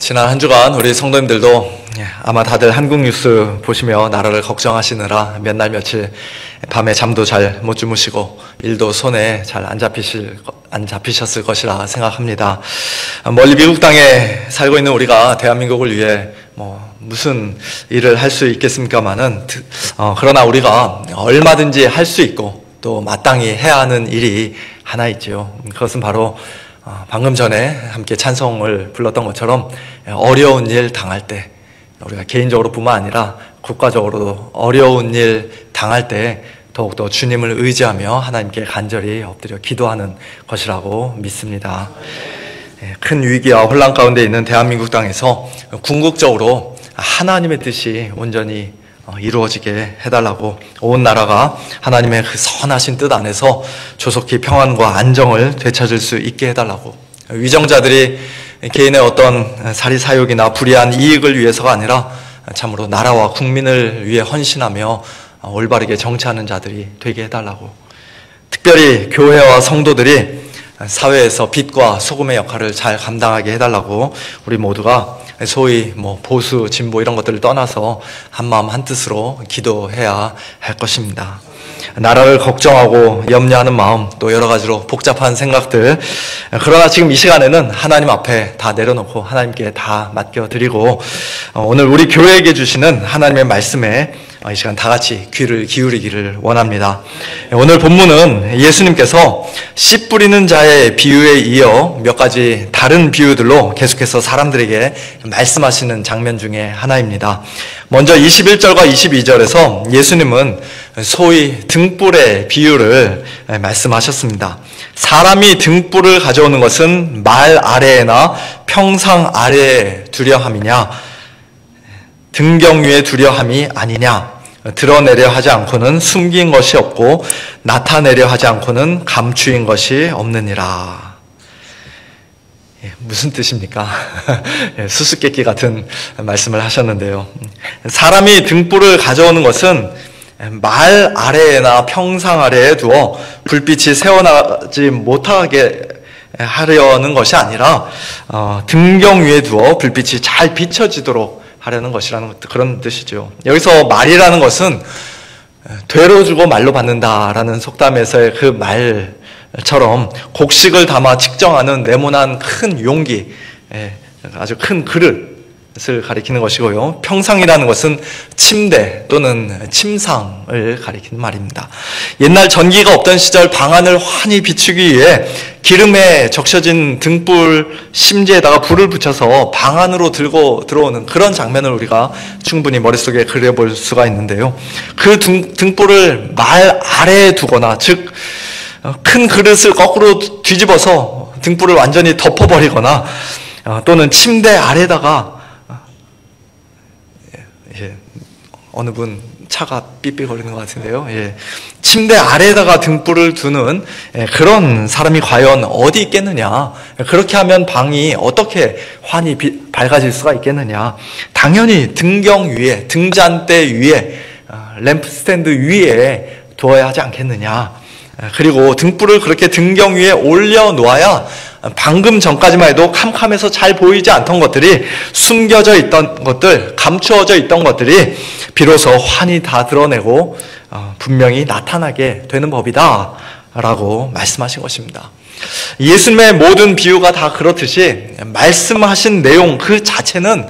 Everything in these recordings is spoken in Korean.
지난 한 주간 우리 성도님들도 아마 다들 한국 뉴스 보시며 나라를 걱정하시느라 몇 날 며칠 밤에 잠도 잘 못 주무시고 일도 손에 잘 안 잡히셨을 것이라 생각합니다. 멀리 미국 땅에 살고 있는 우리가 대한민국을 위해 무슨 일을 할 수 있겠습니까마는 그러나 우리가 얼마든지 할 수 있고 또 마땅히 해야 하는 일이 하나 있죠. 그것은 바로 방금 전에 함께 찬송을 불렀던 것처럼 어려운 일 당할 때, 우리가 개인적으로 뿐만 아니라 국가적으로도 어려운 일 당할 때 더욱더 주님을 의지하며 하나님께 간절히 엎드려 기도하는 것이라고 믿습니다. 큰 위기와 혼란 가운데 있는 대한민국 땅에서 궁극적으로 하나님의 뜻이 온전히 이루어지게 해달라고, 온 나라가 하나님의 그 선하신 뜻 안에서 조속히 평안과 안정을 되찾을 수 있게 해달라고, 위정자들이 개인의 어떤 사리사욕이나 불의한 이익을 위해서가 아니라 참으로 나라와 국민을 위해 헌신하며 올바르게 정치하는 자들이 되게 해달라고, 특별히 교회와 성도들이 사회에서 빛과 소금의 역할을 잘 감당하게 해달라고, 우리 모두가 소위 보수, 진보 이런 것들을 떠나서 한마음 한뜻으로 기도해야 할 것입니다. 나라를 걱정하고 염려하는 마음, 또 여러 가지로 복잡한 생각들, 그러나 지금 이 시간에는 하나님 앞에 다 내려놓고 하나님께 다 맡겨드리고, 오늘 우리 교회에게 주시는 하나님의 말씀에 이 시간 다 같이 귀를 기울이기를 원합니다. 오늘 본문은 예수님께서 씨 뿌리는 자의 비유에 이어 몇 가지 다른 비유들로 계속해서 사람들에게 말씀하시는 장면 중에 하나입니다. 먼저 21절과 22절에서 예수님은 소위 등불의 비유를 말씀하셨습니다. 사람이 등불을 가져오는 것은 말 아래에나 평상 아래에 두려 함이냐, 등경 위에 두려 함이 아니냐, 드러내려 하지 않고는 숨긴 것이 없고 나타내려 하지 않고는 감추인 것이 없느니라. 무슨 뜻입니까? 수수께끼 같은 말씀을 하셨는데요. 사람이 등불을 가져오는 것은 말 아래에나 평상 아래에 두어 불빛이 새어나지 못하게 하려는 것이 아니라 등경 위에 두어 불빛이 잘 비춰지도록 하려는 것이라는 그런 뜻이죠. 여기서 말이라는 것은 되로 주고 말로 받는다라는 속담에서의 그 말처럼 곡식을 담아 측정하는 네모난 큰 용기, 아주 큰 그릇을 가리키는 것이고요. 평상이라는 것은 침대 또는 침상을 가리키는 말입니다. 옛날 전기가 없던 시절 방안을 환히 비추기 위해 기름에 적셔진 등불 심지에다가 불을 붙여서 방 안으로 들고 들어오는 그런 장면을 우리가 충분히 머릿속에 그려볼 수가 있는데요. 그 등불을 말 아래에 두거나, 즉 큰 그릇을 거꾸로 뒤집어서 등불을 완전히 덮어버리거나, 또는 침대 아래다가, 어느 분 차가 삐삐거리는 것 같은데요. 침대 아래에다가 등불을 두는 그런 사람이 과연 어디 있겠느냐, 그렇게 하면 방이 어떻게 환히 밝아질 수가 있겠느냐. 당연히 등경 위에, 등잔대 위에, 램프 스탠드 위에 두어야 하지 않겠느냐. 그리고 등불을 그렇게 등경 위에 올려놓아야 방금 전까지만 해도 캄캄해서 잘 보이지 않던 것들이, 숨겨져 있던 것들, 감추어져 있던 것들이 비로소 환히 다 드러내고 분명히 나타나게 되는 법이다 라고 말씀하신 것입니다. 예수님의 모든 비유가 다 그렇듯이 말씀하신 내용 그 자체는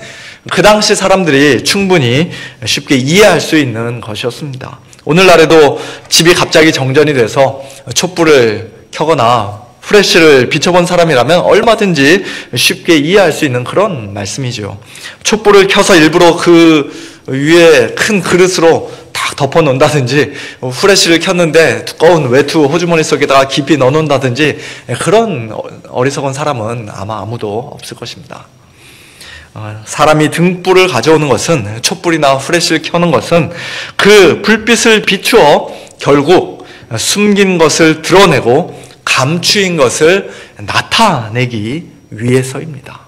그 당시 사람들이 충분히 쉽게 이해할 수 있는 것이었습니다. 오늘날에도 집이 갑자기 정전이 돼서 촛불을 켜거나 프레쉬를 비춰본 사람이라면 얼마든지 쉽게 이해할 수 있는 그런 말씀이죠. 촛불을 켜서 일부러 그 위에 큰 그릇으로 딱 덮어놓는다든지, 후레쉬를 켰는데 두꺼운 외투 호주머니 속에다가 깊이 넣어놓는다든지, 그런 어리석은 사람은 아마 아무도 없을 것입니다. 사람이 등불을 가져오는 것은, 촛불이나 후레쉬를 켜는 것은 그 불빛을 비추어 결국 숨긴 것을 드러내고 감추인 것을 나타내기 위해서입니다.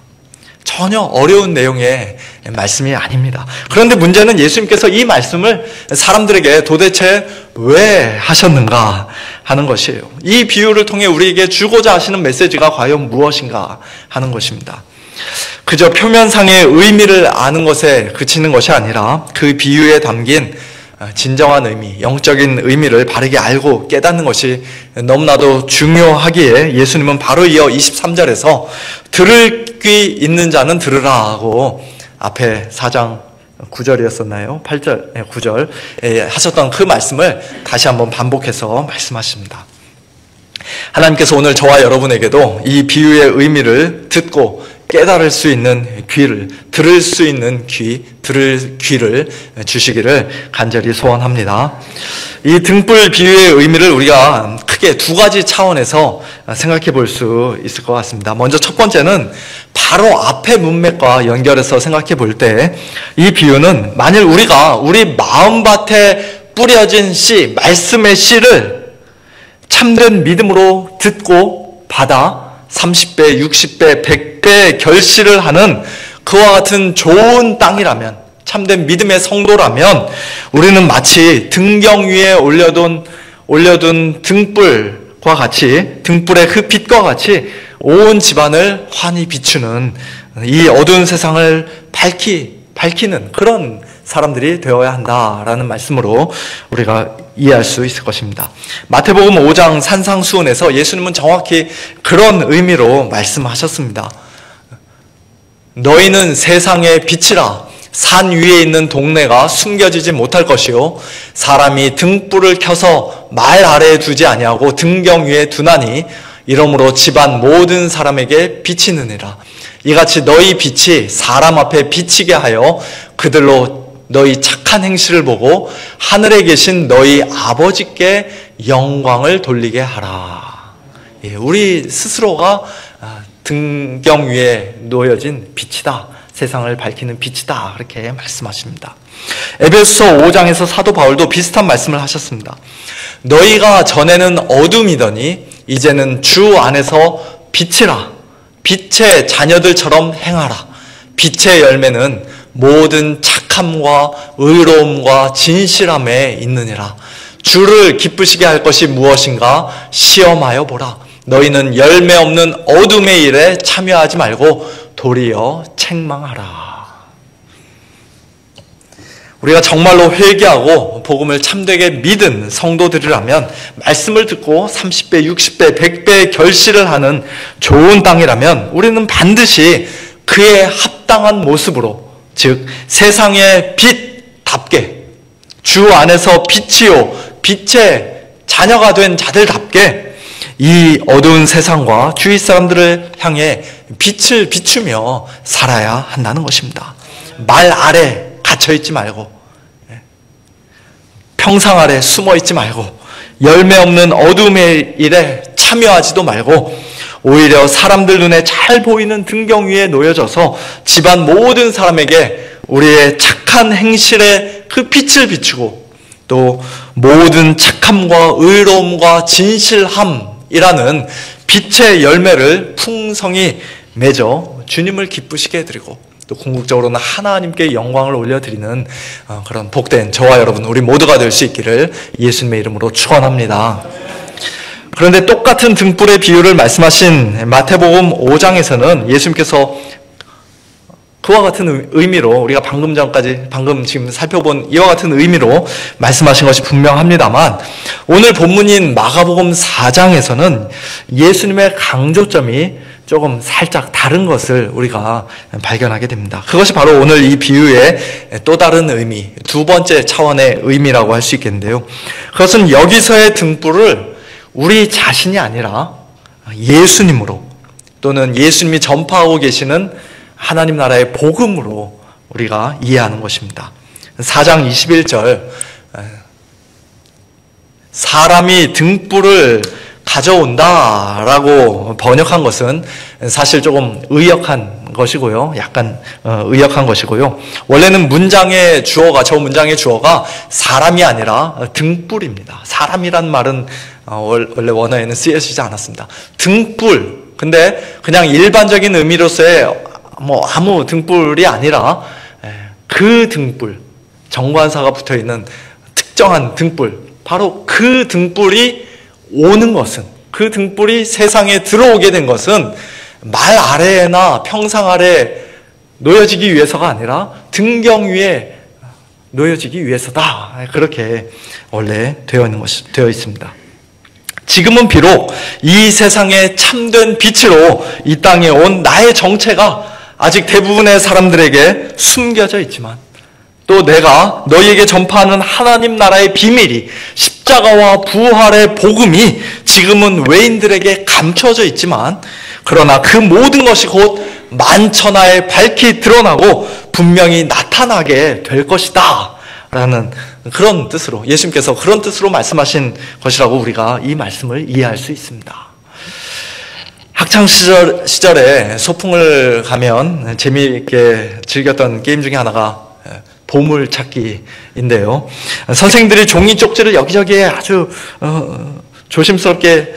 전혀 어려운 내용의 말씀이 아닙니다. 그런데 문제는 예수님께서 이 말씀을 사람들에게 도대체 왜 하셨는가 하는 것이에요. 이 비유를 통해 우리에게 주고자 하시는 메시지가 과연 무엇인가 하는 것입니다. 그저 표면상의 의미를 아는 것에 그치는 것이 아니라 그 비유에 담긴 진정한 의미, 영적인 의미를 바르게 알고 깨닫는 것이 너무나도 중요하기에 예수님은 바로 이어 23절에서 들을 귀 있는 자는 들으라 하고 앞에 4장 9절이었었나요? 8절, 9절 하셨던 그 말씀을 다시 한번 반복해서 말씀하십니다. 하나님께서 오늘 저와 여러분에게도 이 비유의 의미를 듣고 깨달을 수 있는 귀를, 들을 수 있는 귀, 들을 귀를 주시기를 간절히 소원합니다. 이 등불 비유의 의미를 우리가 크게 두 가지 차원에서 생각해 볼 수 있을 것 같습니다. 먼저 첫 번째는 바로 앞의 문맥과 연결해서 생각해 볼 때 이 비유는 만일 우리가 우리 마음밭에 뿌려진 씨, 말씀의 씨를 참된 믿음으로 듣고 받아 30배, 60배, 100배 결실을 하는 그와 같은 좋은 땅이라면, 참된 믿음의 성도라면 우리는 마치 등경 위에 올려둔 등불과 같이, 등불의 그 빛과 같이 온 집안을 환히 비추는 이 어두운 세상을 밝히는 그런 사람들이 되어야 한다라는 말씀으로 우리가 이해할 수 있을 것입니다. 마태복음 5장 산상수훈에서 예수님은 정확히 그런 의미로 말씀하셨습니다. 너희는 세상의 빛이라. 산 위에 있는 동네가 숨겨지지 못할 것이요 사람이 등불을 켜서 말 아래에 두지 아니하고 등경 위에 두나니 이러므로 집안 모든 사람에게 비치느니라. 이같이 너희 빛이 사람 앞에 비치게 하여 그들로 너희 착한 행실을 보고 하늘에 계신 너희 아버지께 영광을 돌리게 하라. 우리 스스로가 등경 위에 놓여진 빛이다. 세상을 밝히는 빛이다. 그렇게 말씀하십니다. 에베소서 5장에서 사도 바울도 비슷한 말씀을 하셨습니다. 너희가 전에는 어둠이더니 이제는 주 안에서 빛이라. 빛의 자녀들처럼 행하라. 빛의 열매는 모든 착함과 의로움과 진실함에 있느니라. 주를 기쁘시게 할 것이 무엇인가 시험하여 보라. 너희는 열매 없는 어둠의 일에 참여하지 말고 도리어 책망하라. 우리가 정말로 회개하고 복음을 참되게 믿은 성도들이라면, 말씀을 듣고 30배, 60배, 100배 결실을 하는 좋은 땅이라면 우리는 반드시 그에 합당한 모습으로, 즉 세상의 빛답게, 주 안에서 빛이요 빛의 자녀가 된 자들답게 이 어두운 세상과 주위 사람들을 향해 빛을 비추며 살아야 한다는 것입니다. 말 아래 갇혀있지 말고, 평상 아래 숨어있지 말고, 열매 없는 어둠의 일에 참여하지도 말고, 오히려 사람들 눈에 잘 보이는 등경 위에 놓여져서 집안 모든 사람에게 우리의 착한 행실의 그 빛을 비추고, 또 모든 착함과 의로움과 진실함이라는 빛의 열매를 풍성히 맺어 주님을 기쁘시게 해드리고, 또 궁극적으로는 하나님께 영광을 올려드리는 그런 복된 저와 여러분, 우리 모두가 될 수 있기를 예수님의 이름으로 축원합니다. 그런데 똑같은 등불의 비유를 말씀하신 마태복음 5장에서는 예수님께서 그와 같은 의미로, 우리가 방금 지금 살펴본 이와 같은 의미로 말씀하신 것이 분명합니다만, 오늘 본문인 마가복음 4장에서는 예수님의 강조점이 조금 살짝 다른 것을 우리가 발견하게 됩니다. 그것이 바로 오늘 이 비유의 또 다른 의미, 두 번째 차원의 의미라고 할 수 있겠는데요. 그것은 여기서의 등불을 우리 자신이 아니라 예수님으로, 또는 예수님이 전파하고 계시는 하나님 나라의 복음으로 우리가 이해하는 것입니다. 4장 21절, 사람이 등불을 가져온다라고 번역한 것은 사실 조금 의역한 것이고요. 약간 의역한 것이고요. 원래는 저 문장의 주어가 사람이 아니라 등불입니다. 사람이란 말은 원래 원어에는 쓰여지지 않았습니다. 등불. 근데 그냥 일반적인 의미로서의 아무 등불이 아니라 그 등불, 정관사가 붙어있는 특정한 등불, 바로 그 등불이 오는 것은, 그 등불이 세상에 들어오게 된 것은 말 아래나 평상 아래 놓여지기 위해서가 아니라 등경 위에 놓여지기 위해서다. 그렇게 원래 되어 있습니다. 지금은 비록 이 세상의 참된 빛으로 이 땅에 온 나의 정체가 아직 대부분의 사람들에게 숨겨져 있지만, 또 내가 너희에게 전파하는 하나님 나라의 비밀이, 십자가와 부활의 복음이 지금은 외인들에게 감춰져 있지만, 그러나 그 모든 것이 곧 만천하에 밝히 드러나고 분명히 나타나게 될 것이다 라는 그런 뜻으로, 예수님께서 그런 뜻으로 말씀하신 것이라고 우리가 이 말씀을 이해할 수 있습니다. 학창시절에 소풍을 가면 재미있게 즐겼던 게임 중에 하나가 보물찾기인데요. 선생님들이 종이 쪽지를 여기저기에 아주 조심스럽게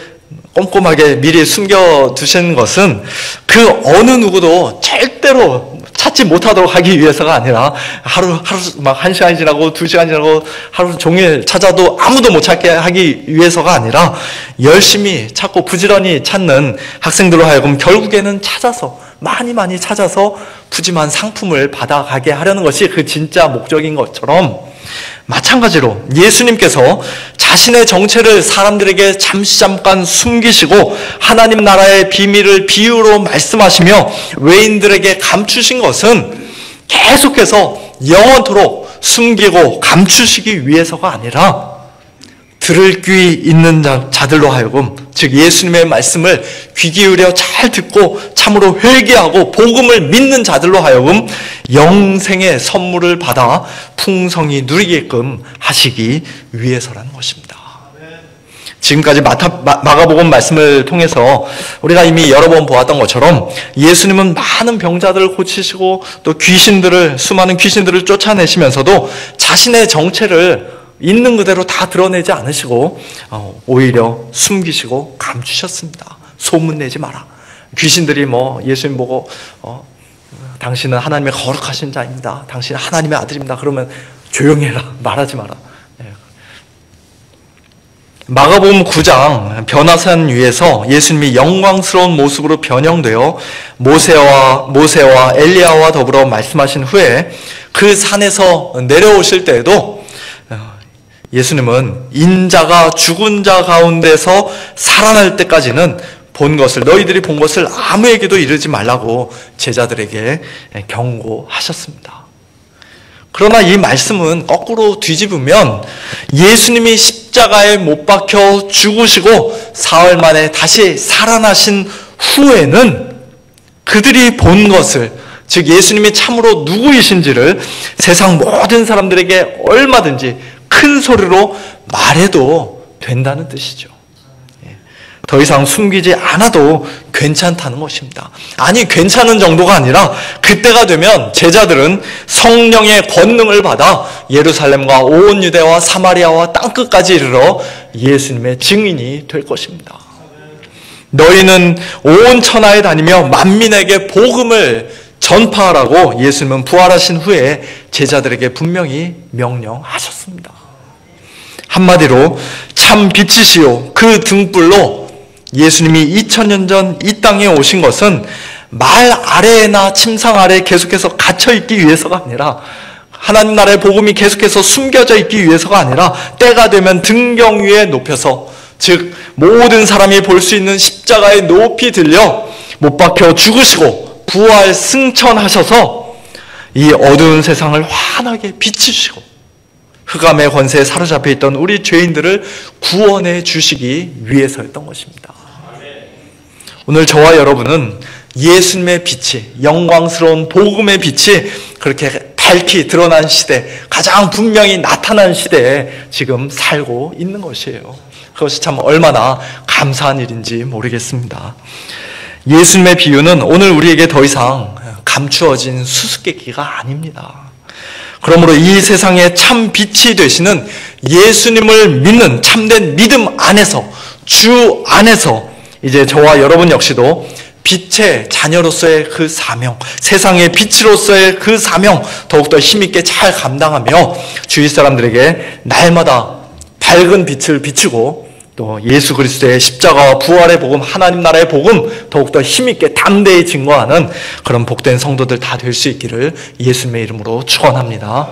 꼼꼼하게 미리 숨겨두신 것은 그 어느 누구도 절대로 찾지 못하도록 하기 위해서가 아니라 하루 막 1시간이 지나고 2시간이 지나고 하루 종일 찾아도 아무도 못 찾게 하기 위해서가 아니라 열심히 찾고 부지런히 찾는 학생들로 하여금 결국에는 찾아서 많이 찾아서 푸짐한 상품을 받아가게 하려는 것이 그 진짜 목적인 것처럼, 마찬가지로 예수님께서 자신의 정체를 사람들에게 잠깐 숨기시고 하나님 나라의 비밀을 비유로 말씀하시며 외인들에게 감추신 것은 계속해서 영원토록 숨기고 감추시기 위해서가 아니라 들을 귀 있는 자들로 하여금, 즉 예수님의 말씀을 귀 기울여 잘 듣고 참으로 회개하고 복음을 믿는 자들로 하여금 영생의 선물을 받아 풍성히 누리게끔 하시기 위해서라는 것입니다. 지금까지 마가복음 말씀을 통해서 우리가 이미 여러 번 보았던 것처럼 예수님은 많은 병자들을 고치시고 또 수많은 귀신들을 쫓아내시면서도 자신의 정체를 있는 그대로 다 드러내지 않으시고 오히려 숨기시고 감추셨습니다. 소문내지 마라. 귀신들이 예수님 보고 당신은 하나님의 거룩하신 자입니다. 당신은 하나님의 아들입니다. 그러면 조용히 해라. 말하지 마라. 마가복음 9장 변화산 위에서 예수님이 영광스러운 모습으로 변형되어 모세와 엘리야와 더불어 말씀하신 후에 그 산에서 내려오실 때에도 예수님은 인자가 죽은 자 가운데서 살아날 때까지는 너희들이 본 것을 아무에게도 이르지 말라고 제자들에게 경고하셨습니다. 그러나 이 말씀은 거꾸로 뒤집으면 예수님이 십자가에 못 박혀 죽으시고 사흘 만에 다시 살아나신 후에는 그들이 본 것을, 즉 예수님이 참으로 누구이신지를 세상 모든 사람들에게 얼마든지 큰 소리로 말해도 된다는 뜻이죠. 더 이상 숨기지 않아도 괜찮다는 것입니다. 아니, 괜찮은 정도가 아니라 그때가 되면 제자들은 성령의 권능을 받아 예루살렘과 온 유대와 사마리아와 땅끝까지 이르러 예수님의 증인이 될 것입니다. 너희는 온 천하에 다니며 만민에게 복음을 전파하라고 예수님은 부활하신 후에 제자들에게 분명히 명령하셨습니다. 한마디로 참 빛이시요 그 등불로 예수님이 2000년 전 이 땅에 오신 것은 말 아래나 침상 아래에 계속해서 갇혀있기 위해서가 아니라, 하나님 나라의 복음이 계속해서 숨겨져 있기 위해서가 아니라 때가 되면 등경 위에 높여서, 즉 모든 사람이 볼 수 있는 십자가에 높이 들려 못 박혀 죽으시고 부활 승천하셔서 이 어두운 세상을 환하게 비추시고 흑암의 권세에 사로잡혀 있던 우리 죄인들을 구원해 주시기 위해서였던 것입니다. 오늘 저와 여러분은 예수님의 빛이, 영광스러운 복음의 빛이 그렇게 밝히 드러난 시대, 가장 분명히 나타난 시대에 지금 살고 있는 것이에요. 그것이 참 얼마나 감사한 일인지 모르겠습니다. 예수님의 비유는 오늘 우리에게 더 이상 감추어진 수수께끼가 아닙니다. 그러므로 이 세상에 참 빛이 되시는 예수님을 믿는 참된 믿음 안에서, 주 안에서 이제 저와 여러분 역시도 빛의 자녀로서의 그 사명, 세상의 빛으로서의 그 사명 더욱더 힘있게 잘 감당하며 주위 사람들에게 날마다 밝은 빛을 비추고 또 예수 그리스도의 십자가와 부활의 복음, 하나님 나라의 복음 더욱더 힘있게 담대히 증거하는 그런 복된 성도들 다 될 수 있기를 예수님의 이름으로 축원합니다.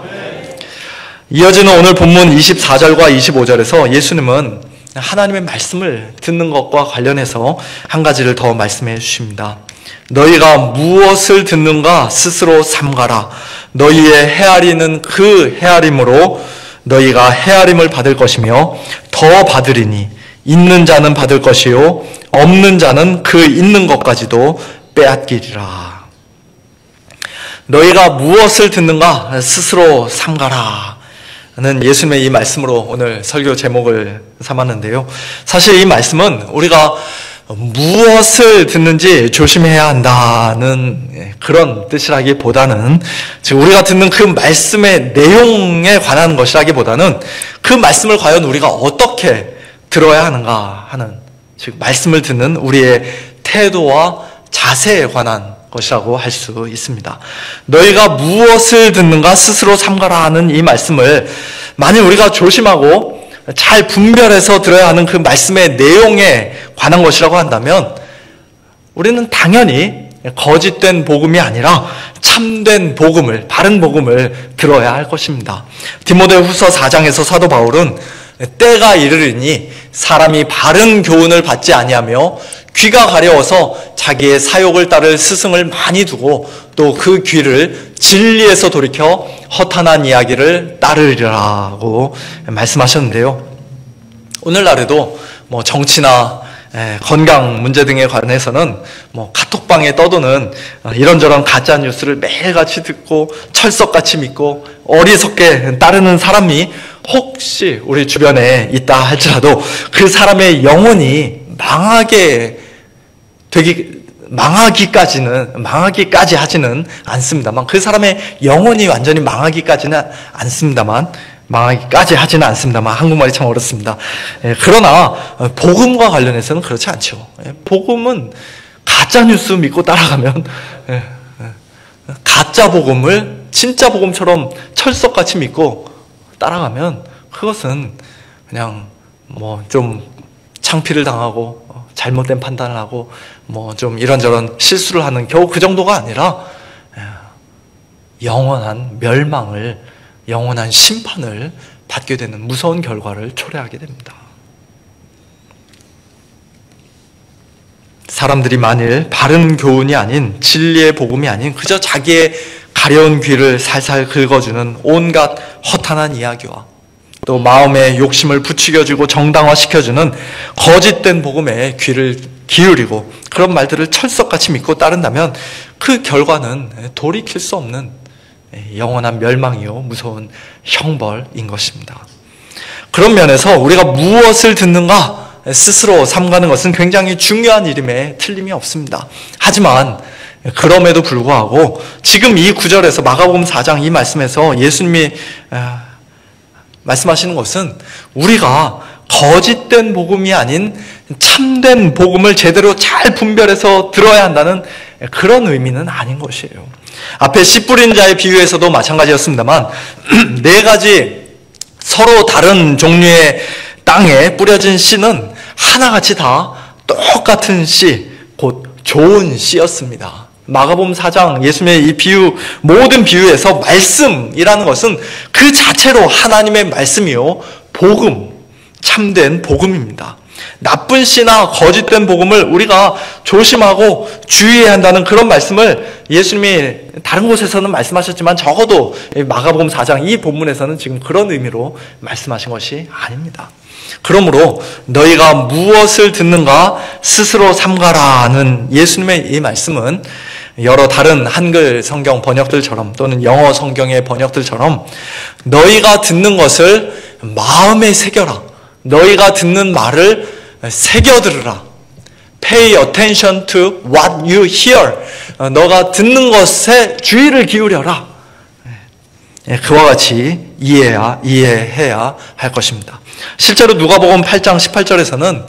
이어지는 오늘 본문 24절과 25절에서 예수님은 하나님의 말씀을 듣는 것과 관련해서 한 가지를 더 말씀해 주십니다. 너희가 무엇을 듣는가 스스로 삼가라. 너희의 헤아리는 그 헤아림으로 너희가 헤아림을 받을 것이며 더 받으리니 있는 자는 받을 것이요 없는 자는 그 있는 것까지도 빼앗기리라. 너희가 무엇을 듣는가 스스로 삼가라 는 예수님의 이 말씀으로 오늘 설교 제목을 삼았는데요. 사실 이 말씀은 우리가 무엇을 듣는지 조심해야 한다는 그런 뜻이라기보다는, 즉 우리가 듣는 그 말씀의 내용에 관한 것이라기보다는 그 말씀을 과연 우리가 어떻게 들어야 하는가 하는, 즉 말씀을 듣는 우리의 태도와 자세에 관한 것이라고 할 수 있습니다. 너희가 무엇을 듣는가 스스로 삼가라 하는 이 말씀을 만일 우리가 조심하고 잘 분별해서 들어야 하는 그 말씀의 내용에 관한 것이라고 한다면 우리는 당연히 거짓된 복음이 아니라 참된 복음을, 바른 복음을 들어야 할 것입니다. 디모데후서 4장에서 사도 바울은 때가 이르리니 사람이 바른 교훈을 받지 아니하며 귀가 가려워서 자기의 사욕을 따를 스승을 많이 두고 또 그 귀를 진리에서 돌이켜 허탄한 이야기를 따르리라고 말씀하셨는데요. 오늘날에도 정치나 건강 문제 등에 관해서는 카톡방에 떠도는 이런저런 가짜 뉴스를 매일같이 듣고 철석같이 믿고 어리석게 따르는 사람이 혹시 우리 주변에 있다 할지라도 그 사람의 영혼이 망하기까지 하지는 않습니다만, 그 사람의 영혼이 완전히 망하기까지 하지는 않습니다만, 한국말이 참 어렵습니다. 그러나 복음과 관련해서는 그렇지 않죠. 복음은 가짜 뉴스 믿고 따라가면 가짜 복음을 진짜 복음처럼 철석같이 믿고 따라가면 그것은 그냥 좀 창피를 당하고 잘못된 판단을 하고 좀 이런저런 실수를 하는 겨우 그 정도가 아니라 영원한 멸망을, 영원한 심판을 받게 되는 무서운 결과를 초래하게 됩니다. 사람들이 만일 바른 교훈이 아닌, 진리의 복음이 아닌 그저 자기의 가려운 귀를 살살 긁어주는 온갖 허탄한 이야기와 또 마음의 욕심을 부추겨주고 정당화시켜주는 거짓된 복음에 귀를 기울이고 그런 말들을 철석같이 믿고 따른다면 그 결과는 돌이킬 수 없는 영원한 멸망이요 무서운 형벌인 것입니다. 그런 면에서 우리가 무엇을 듣는가 스스로 삼가는 것은 굉장히 중요한 일임에 틀림이 없습니다. 하지만 그럼에도 불구하고 지금 이 구절에서 마가복음 4장 이 말씀에서 예수님이 말씀하시는 것은 우리가 거짓된 복음이 아닌 참된 복음을 제대로 잘 분별해서 들어야 한다는 그런 의미는 아닌 것이에요. 앞에 씨 뿌린 자의 비유에서도 마찬가지였습니다만 4가지 서로 다른 종류의 땅에 뿌려진 씨는 하나같이 다 똑같은 씨, 곧 좋은 씨였습니다. 마가복음 4장 예수님의 이 비유, 모든 비유에서 말씀이라는 것은 그 자체로 하나님의 말씀이요 복음, 참된 복음입니다. 나쁜 씨나 거짓된 복음을 우리가 조심하고 주의해야 한다는 그런 말씀을 예수님이 다른 곳에서는 말씀하셨지만 적어도 마가복음 4장 이 본문에서는 지금 그런 의미로 말씀하신 것이 아닙니다. 그러므로 너희가 무엇을 듣는가 스스로 삼가라는 예수님의 이 말씀은 여러 다른 한글 성경 번역들처럼 또는 영어 성경의 번역들처럼 너희가 듣는 것을 마음에 새겨라. 너희가 듣는 말을 새겨들으라. Pay attention to what you hear. 너가 듣는 것에 주의를 기울여라. 그와 같이 이해해야 할 것입니다. 실제로 누가복음 8장 18절에서는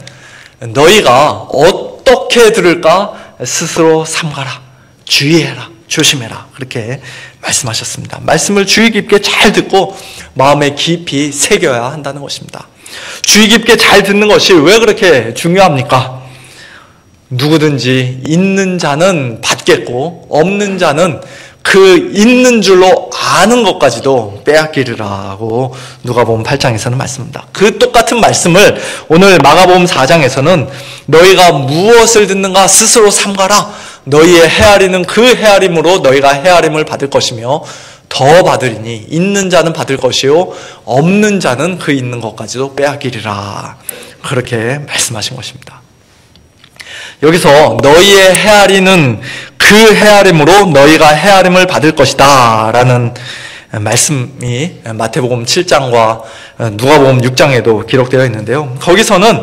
너희가 어떻게 들을까 스스로 삼가라. 주의해라. 조심해라. 그렇게 말씀하셨습니다. 말씀을 주의 깊게 잘 듣고 마음에 깊이 새겨야 한다는 것입니다. 주의 깊게 잘 듣는 것이 왜 그렇게 중요합니까? 누구든지 있는 자는 받겠고 없는 자는 그 있는 줄로 아는 것까지도 빼앗기리라고 누가복음 8장에서는 말씀합니다. 그 똑같은 말씀을 오늘 마가복음 4장에서는 너희가 무엇을 듣는가 스스로 삼가라. 너희의 헤아리는 그 헤아림으로 너희가 헤아림을 받을 것이며 더 받으리니 있는 자는 받을 것이요 없는 자는 그 있는 것까지도 빼앗기리라. 그렇게 말씀하신 것입니다. 여기서 너희의 헤아리는 그 헤아림으로 너희가 헤아림을 받을 것이다 라는 말씀이 마태복음 7장과 누가복음 6장에도 기록되어 있는데요. 거기서는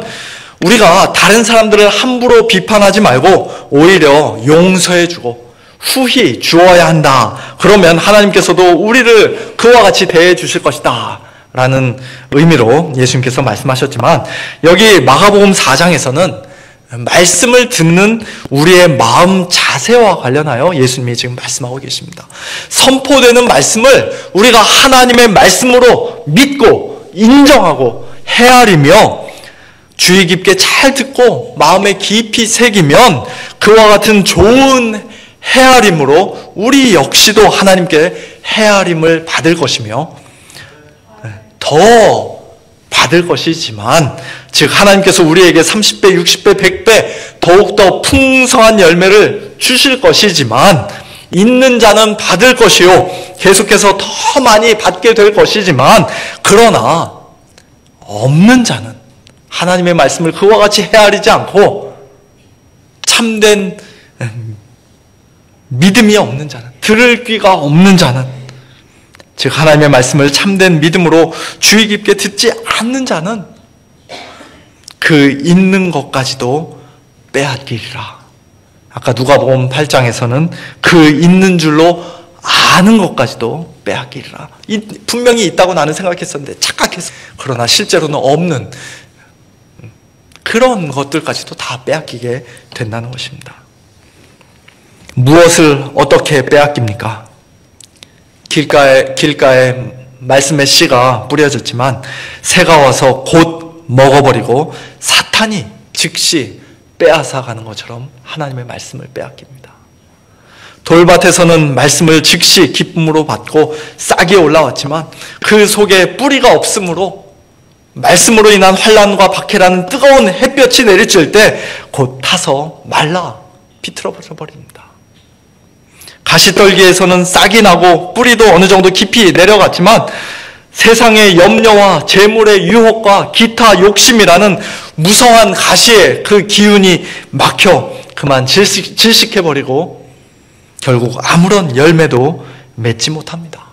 우리가 다른 사람들을 함부로 비판하지 말고 오히려 용서해주고 후히 주어야 한다. 그러면 하나님께서도 우리를 그와 같이 대해 주실 것이다 라는 의미로 예수님께서 말씀하셨지만, 여기 마가복음 4장에서는 말씀을 듣는 우리의 마음 자세와 관련하여 예수님이 지금 말씀하고 계십니다. 선포되는 말씀을 우리가 하나님의 말씀으로 믿고 인정하고 헤아리며 주의 깊게 잘 듣고 마음에 깊이 새기면 그와 같은 좋은 헤아림으로 우리 역시도 하나님께 헤아림을 받을 것이며 더 받을 것이지만, 즉 하나님께서 우리에게 30배, 60배, 100배 더욱더 풍성한 열매를 주실 것이지만, 있는 자는 받을 것이요 계속해서 더 많이 받게 될 것이지만, 그러나 없는 자는 하나님의 말씀을 그와 같이 헤아리지 않고 참된 믿음이 없는 자는, 들을 귀가 없는 자는, 즉 하나님의 말씀을 참된 믿음으로 주의 깊게 듣지 않는 자는 그 있는 것까지도 빼앗기리라. 아까 누가복음 8장에서는 그 있는 줄로 아는 것까지도 빼앗기리라. 분명히 있다고 나는 생각했었는데 착각했어. 그러나 실제로는 없는 그런 것들까지도 다 빼앗기게 된다는 것입니다. 무엇을 어떻게 빼앗깁니까? 길가에 말씀의 씨가 뿌려졌지만 새가 와서 곧 먹어버리고 사탄이 즉시 빼앗아가는 것처럼 하나님의 말씀을 빼앗깁니다. 돌밭에서는 말씀을 즉시 기쁨으로 받고 싹이 올라왔지만 그 속에 뿌리가 없으므로 말씀으로 인한 환난과 박해라는 뜨거운 햇볕이 내리칠 때 곧 타서 말라 비틀어 버립니다. 가시떨기에서는 싹이 나고 뿌리도 어느 정도 깊이 내려갔지만 세상의 염려와 재물의 유혹과 기타 욕심이라는 무성한 가시에 그 기운이 막혀 그만 질식해버리고 결국 아무런 열매도 맺지 못합니다.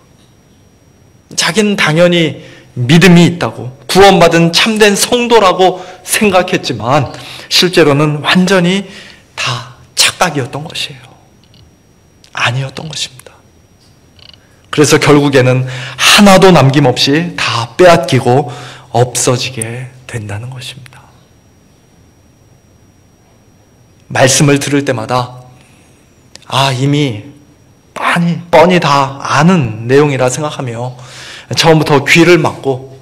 자기는 당연히 믿음이 있다고 구원받은 참된 성도라고 생각했지만 실제로는 완전히 다 착각이었던 것이에요. 아니었던 것입니다. 그래서 결국에는 하나도 남김없이 다 빼앗기고 없어지게 된다는 것입니다. 말씀을 들을 때마다 이미 뻔히 다 아는 내용이라 생각하며 처음부터 귀를 막고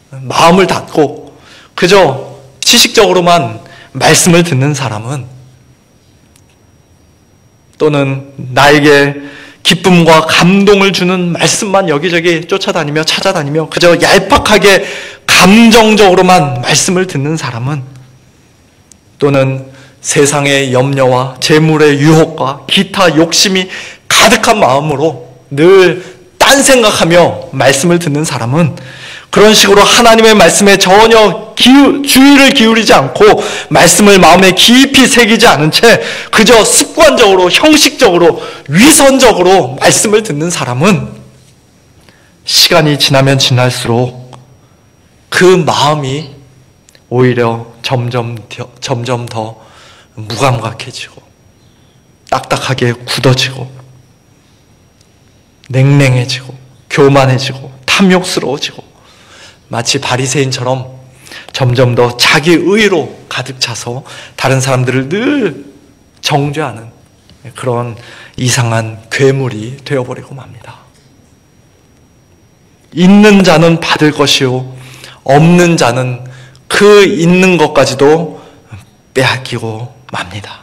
마음을 닫고 그저 지식적으로만 말씀을 듣는 사람은, 또는 나에게 기쁨과 감동을 주는 말씀만 여기저기 쫓아다니며 찾아다니며 그저 얄팍하게 감정적으로만 말씀을 듣는 사람은, 또는 세상의 염려와 재물의 유혹과 기타 욕심이 가득한 마음으로 늘 딴 생각하며 말씀을 듣는 사람은, 그런 식으로 하나님의 말씀에 전혀 주의를 기울이지 않고 말씀을 마음에 깊이 새기지 않은 채 그저 습관적으로 형식적으로 위선적으로 말씀을 듣는 사람은 시간이 지나면 지날수록 그 마음이 오히려 점점 더 무감각해지고 딱딱하게 굳어지고 냉랭해지고 교만해지고 탐욕스러워지고 마치 바리새인처럼 점점 더 자기 의로 가득 차서 다른 사람들을 늘 정죄하는 그런 이상한 괴물이 되어버리고 맙니다. 있는 자는 받을 것이요 없는 자는 그 있는 것까지도 빼앗기고 맙니다.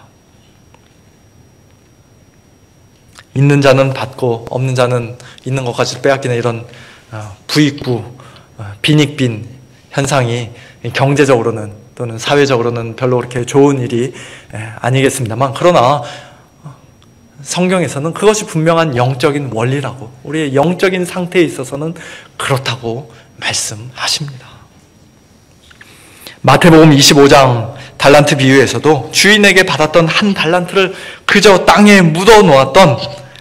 있는 자는 받고 없는 자는 있는 것까지도 빼앗기는 이런 부익부, 빈익빈 현상이 경제적으로는 또는 사회적으로는 별로 그렇게 좋은 일이 아니겠습니다만, 그러나 성경에서는 그것이 분명한 영적인 원리라고, 우리의 영적인 상태에 있어서는 그렇다고 말씀하십니다. 마태복음 25장 달란트 비유에서도 주인에게 받았던 한 달란트를 그저 땅에 묻어 놓았던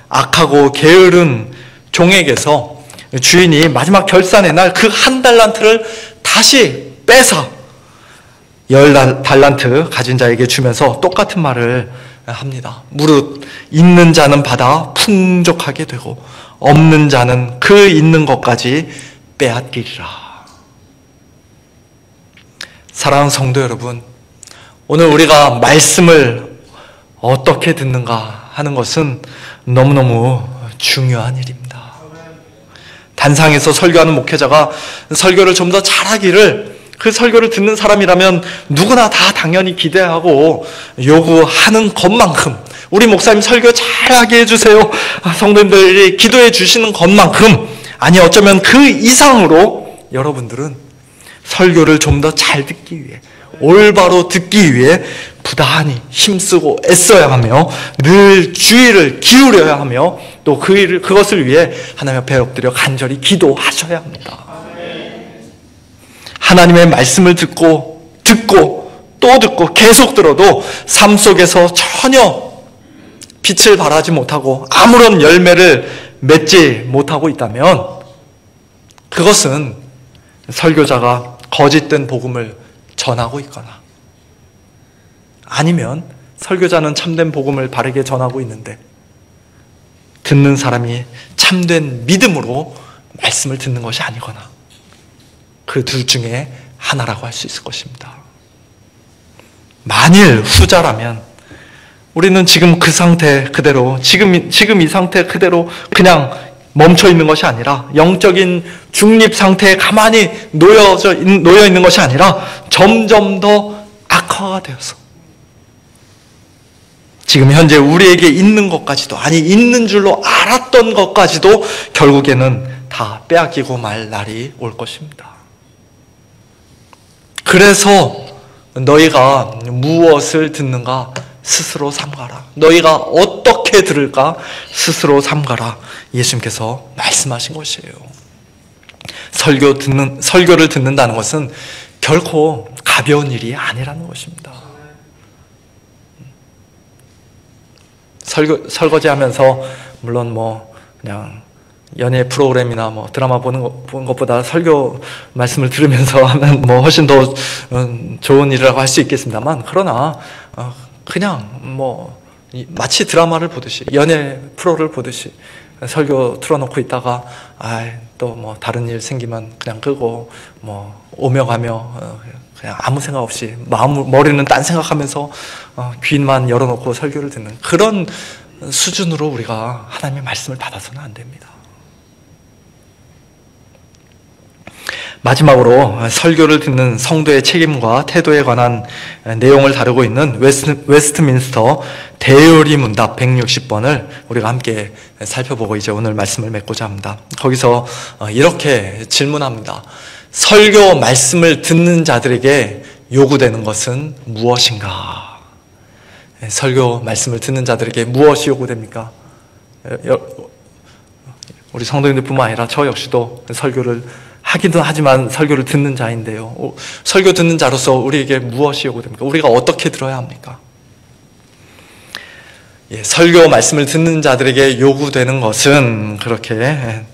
악하고 게으른 종에게서 주인이 마지막 결산의 날 그 한 달란트를 다시 빼서 10달란트 가진 자에게 주면서 똑같은 말을 합니다. 무릇 있는 자는 받아 풍족하게 되고 없는 자는 그 있는 것까지 빼앗기리라. 사랑하는 성도 여러분, 오늘 우리가 말씀을 어떻게 듣는가 하는 것은 너무너무 중요한 일입니다. 단상에서 설교하는 목회자가 설교를 좀 더 잘하기를, 그 설교를 듣는 사람이라면 누구나 다 당연히 기대하고 요구하는 것만큼, 우리 목사님 설교 잘하게 해주세요, 성도님들이 기도해 주시는 것만큼, 아니 어쩌면 그 이상으로 여러분들은 설교를 좀 더 잘 듣기 위해, 올바로 듣기 위해 부단히 힘쓰고 애써야 하며 늘 주의를 기울여야 하며 또 그것을 위해 하나님 앞에 엎드려 간절히 기도하셔야 합니다. 하나님의 말씀을 듣고 또 듣고 계속 들어도 삶 속에서 전혀 빛을 발하지 못하고 아무런 열매를 맺지 못하고 있다면 그것은 설교자가 거짓된 복음을 전하고 있거나, 아니면 설교자는 참된 복음을 바르게 전하고 있는데 듣는 사람이 참된 믿음으로 말씀을 듣는 것이 아니거나, 그 둘 중에 하나라고 할 수 있을 것입니다. 만일 후자라면 우리는 지금 그 상태 그대로, 지금 이 상태 그대로 그냥 멈춰 있는 것이 아니라, 영적인 중립 상태에 가만히 놓여 있는 것이 아니라 점점 더 악화가 되어서 지금 현재 우리에게 있는 것까지도, 아니 있는 줄로 알았던 것까지도 결국에는 다 빼앗기고 말 날이 올 것입니다. 그래서 너희가 무엇을 듣는가 스스로 삼가라. 너희가 어떻게 들을까 스스로 삼가라. 예수님께서 말씀하신 것이에요. 설교를 듣는다는 것은 결코 가벼운 일이 아니라는 것입니다. 설거지하면서 물론 그냥 연예 프로그램이나 드라마 보는 것보다 설교 말씀을 들으면서 하면 훨씬 더 좋은 일이라고 할 수 있겠습니다만, 그러나 그냥 마치 드라마를 보듯이, 연예 프로를 보듯이 설교 틀어놓고 있다가 또 다른 일 생기면 그냥 끄고 오며 가며 그냥 아무 생각 없이 머리는 딴 생각하면서 귀만 열어놓고 설교를 듣는 그런 수준으로 우리가 하나님의 말씀을 받아서는 안 됩니다. 마지막으로 설교를 듣는 성도의 책임과 태도에 관한 내용을 다루고 있는 웨스트민스터 대요리 문답 160번을 우리가 함께 살펴보고 이제 오늘 말씀을 맺고자 합니다. 거기서 이렇게 질문합니다. 설교 말씀을 듣는 자들에게 요구되는 것은 무엇인가? 설교 말씀을 듣는 자들에게 무엇이 요구됩니까? 우리 성도님들뿐만 아니라 저 역시도 설교를 하기도 하지만 설교를 듣는 자인데요. 설교 듣는 자로서 우리에게 무엇이 요구됩니까? 우리가 어떻게 들어야 합니까? 설교 말씀을 듣는 자들에게 요구되는 것은 그렇게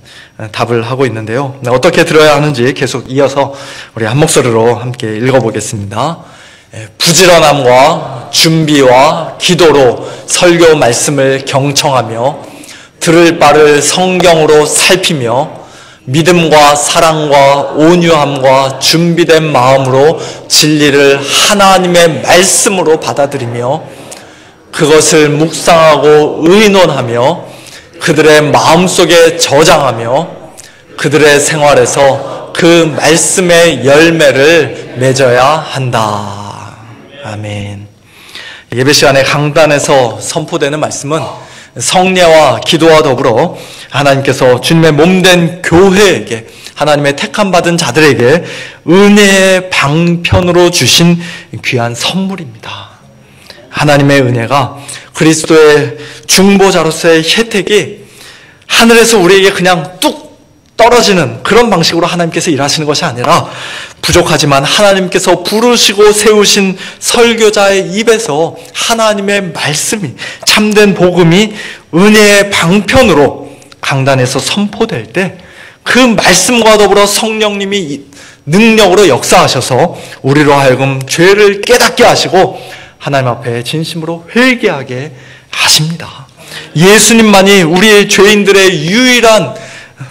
답을 하고 있는데요. 어떻게 들어야 하는지 계속 이어서 우리 한 목소리로 함께 읽어보겠습니다. 부지런함과 준비와 기도로 설교 말씀을 경청하며 들을 바를 성경으로 살피며 믿음과 사랑과 온유함과 준비된 마음으로 진리를 하나님의 말씀으로 받아들이며 그것을 묵상하고 의논하며 그들의 마음속에 저장하며 그들의 생활에서 그 말씀의 열매를 맺어야 한다. 아멘. 예배 시간에 강단에서 선포되는 말씀은 성례와 기도와 더불어 하나님께서 주님의 몸된 교회에게, 하나님의 택함 받은 자들에게 은혜의 방편으로 주신 귀한 선물입니다. 하나님의 은혜가, 그리스도의 중보자로서의 혜택이 하늘에서 우리에게 그냥 뚝 떨어지는 그런 방식으로 하나님께서 일하시는 것이 아니라, 부족하지만 하나님께서 부르시고 세우신 설교자의 입에서 하나님의 말씀이, 참된 복음이 은혜의 방편으로 강단에서 선포될 때, 그 말씀과 더불어 성령님이 능력으로 역사하셔서 우리로 하여금 죄를 깨닫게 하시고 하나님 앞에 진심으로 회개하게 하십니다. 예수님만이 우리의 죄인들의 유일한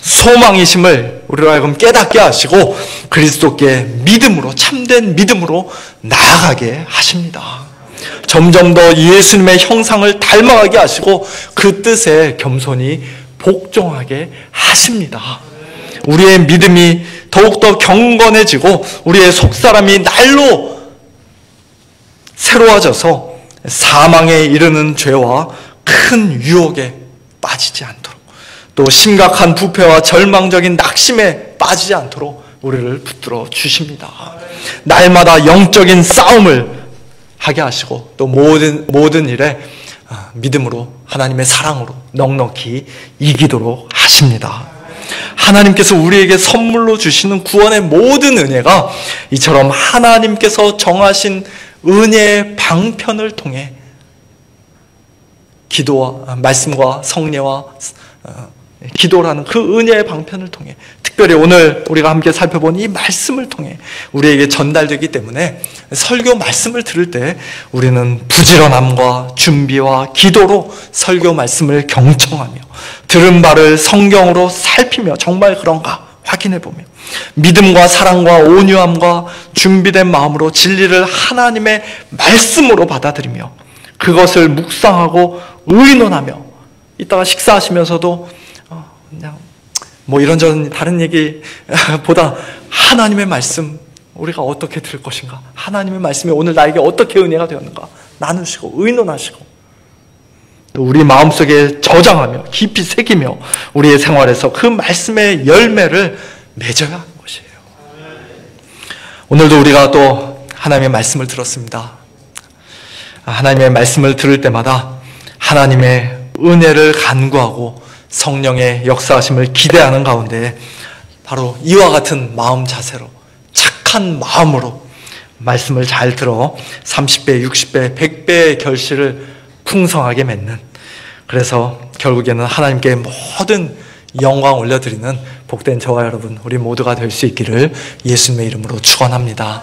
소망이심을 우리로 하여금 깨닫게 하시고 그리스도께 믿음으로, 참된 믿음으로 나아가게 하십니다. 점점 더 예수님의 형상을 닮아가게 하시고 그 뜻에 겸손히 복종하게 하십니다. 우리의 믿음이 더욱더 경건해지고 우리의 속사람이 날로 새로워져서 사망에 이르는 죄와 큰 유혹에 빠지지 않도록, 또 심각한 부패와 절망적인 낙심에 빠지지 않도록 우리를 붙들어 주십니다. 날마다 영적인 싸움을 하게 하시고 또 모든 일에 믿음으로, 하나님의 사랑으로 넉넉히 이기도록 하십니다. 하나님께서 우리에게 선물로 주시는 구원의 모든 은혜가 이처럼 하나님께서 정하신 은혜의 방편을 통해 기도와 말씀과 성례와 기도라는 그 은혜의 방편을 통해, 특별히 오늘 우리가 함께 살펴본 이 말씀을 통해 우리에게 전달되기 때문에 설교 말씀을 들을 때 우리는 부지런함과 준비와 기도로 설교 말씀을 경청하며 들은 바를 성경으로 살피며 정말 그런가 확인해보며 믿음과 사랑과 온유함과 준비된 마음으로 진리를 하나님의 말씀으로 받아들이며 그것을 묵상하고 의논하며, 이따가 식사하시면서도 그냥 뭐 이런저런 다른 얘기보다 하나님의 말씀, 우리가 어떻게 들을 것인가, 하나님의 말씀이 오늘 나에게 어떻게 은혜가 되었는가 나누시고 의논하시고 우리 마음속에 저장하며 깊이 새기며 우리의 생활에서 그 말씀의 열매를 맺어야 하는 것이에요. 오늘도 우리가 또 하나님의 말씀을 들었습니다. 하나님의 말씀을 들을 때마다 하나님의 은혜를 간구하고 성령의 역사하심을 기대하는 가운데 바로 이와 같은 마음 자세로, 착한 마음으로 말씀을 잘 들어 30배, 60배, 100배의 결실을 풍성하게 맺는, 그래서 결국에는 하나님께 모든 영광 올려드리는 복된 저와 여러분, 우리 모두가 될 수 있기를 예수님의 이름으로 축원합니다.